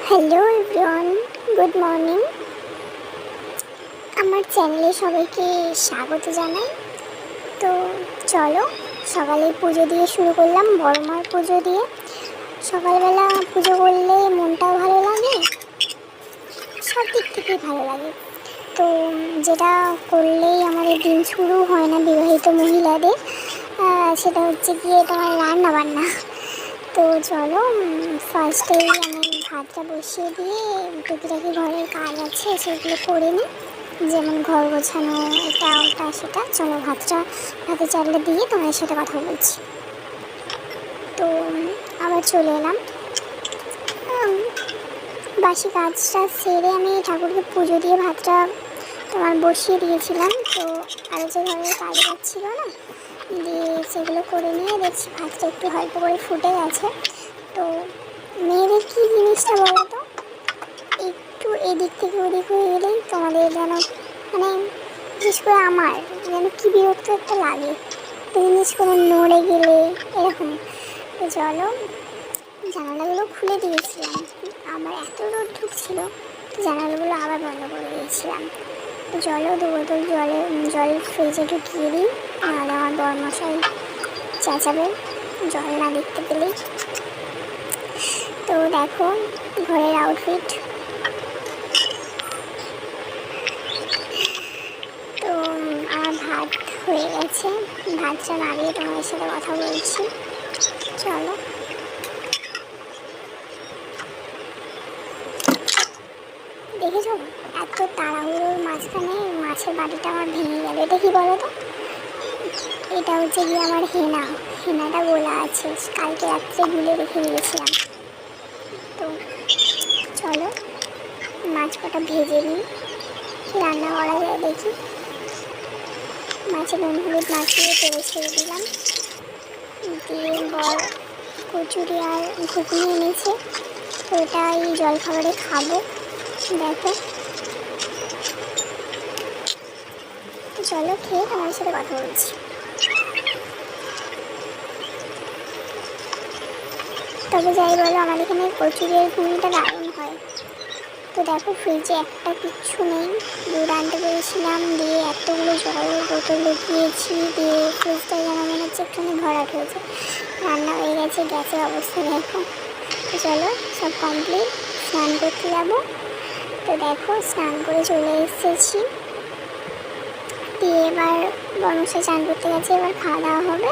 Hello everyone, good morning. আমার চ্যানেলে সবাইকে স্বাগত জানাই। তো চলো, সকালে পুজো দিয়ে শুরু করলাম, বড় মার পুজো দিয়ে। সকালবেলা পুজো করলে মনটাও ভালো লাগে, সব দিক থেকেই ভালো লাগে। তো যেটা করলেই আমাদের দিন শুরু হয় না বিবাহিত মহিলাদের, সেটা হচ্ছে গিয়ে তোমার রান্না বান্না। তো চলো, ফার্স্টেই আমি ভাতটা বসিয়ে দিয়ে টুকিটাকি ঘরের কাজ আছে সেগুলো করে নিই, যেমন ঘর গোছানো, এটা ওটা সেটা। চলো ভাতের চালটা দিয়ে তোমাদের সাথে কথা বলছি। তো আবার চলে এলাম, বাসি কাজটা সেরে আমি ঠাকুরকে পুজো দিয়ে ভাতটা তোমার বসিয়ে দিয়েছিলাম। তো আরও যে ঘরের কাজ ছিল না, দিয়ে সেগুলো করে নিয়ে দেখছি ভাতটা একটু অল্প করে ফুটে গেছে। তো মেয়েদের কী জিনিসটা বলো তো, একটু এদিক থেকে ওদিক হয়ে গেলেই তোমাদের যেন মানে বিশেষ করে আমার যেন কী বিরক্ত একটা লাগে, জিনিস কোনো নড়ে গেলে এরকম। তো চলো, জানালাগুলো খুলে দিয়েছিলাম, আমার এত রোদ ঢুকছিল, তো জানালাগুলো আবার বন্ধ করে দিয়েছিলাম। তো চলো, 2 বোতল জল ফ্রিজে ঢুকিয়ে দিই, নাহলে আমার বরমশাই চেঁচাবে জল না দেখতে পেলেই। তো দেখো ঘরের আউটফিট। তো আমার ভাত হয়ে গেছে, ভাতটা নাড়িয়ে তোমাদের সাথে কথা বলছি। চলো, দেখেছো এত তাড়াহুড়োর মাঝখানে মাছের বাটিটা আমার ভেঙে গেল। এটা কি বলো তো, এটা হচ্ছে গিয়ে আমার হেনাটা গোলা আছে, কালকে রাত্রে গুলে রেখে দিয়েছিলাম। তো চলো, মাছ কটা ভেজে নিই, রান্না করা যায় দেখি। মাছে নুন হলুদ মাখিয়ে তেলে ছেড়ে দিলাম, দিয়ে বর কচুরি আর ঘুগনি এনেছে, তো এটা এই জলখাবারে খাবো। দেখো, চলো খেয়ে তোমার সাথে কথা বলছি। তবে যাই বলো, আমার এখানে কচুরি আর ঘুগনিটা দারুণ হয়। তো দেখো ফ্রিজে একটা কিচ্ছু নেই, দুধ আনতে পেরেছিলাম, দিয়ে এতগুলো জলের বোতল ঢুকিয়েছি, দিয়ে ফ্রিজটা যেন মনে হচ্ছে একটুখানি ভরাট হয়েছে। রান্না হয়ে গেছে, গ্যাসের অবস্থা দেখো। তো চলো, সব কমপ্লিট, স্নান করতে যাবো। তো দেখো স্নান করে চলে এসেছি, দিয়ে এবার বর্মশাই স্নান করতে গেছে, এবার খাওয়া দাওয়া হবে।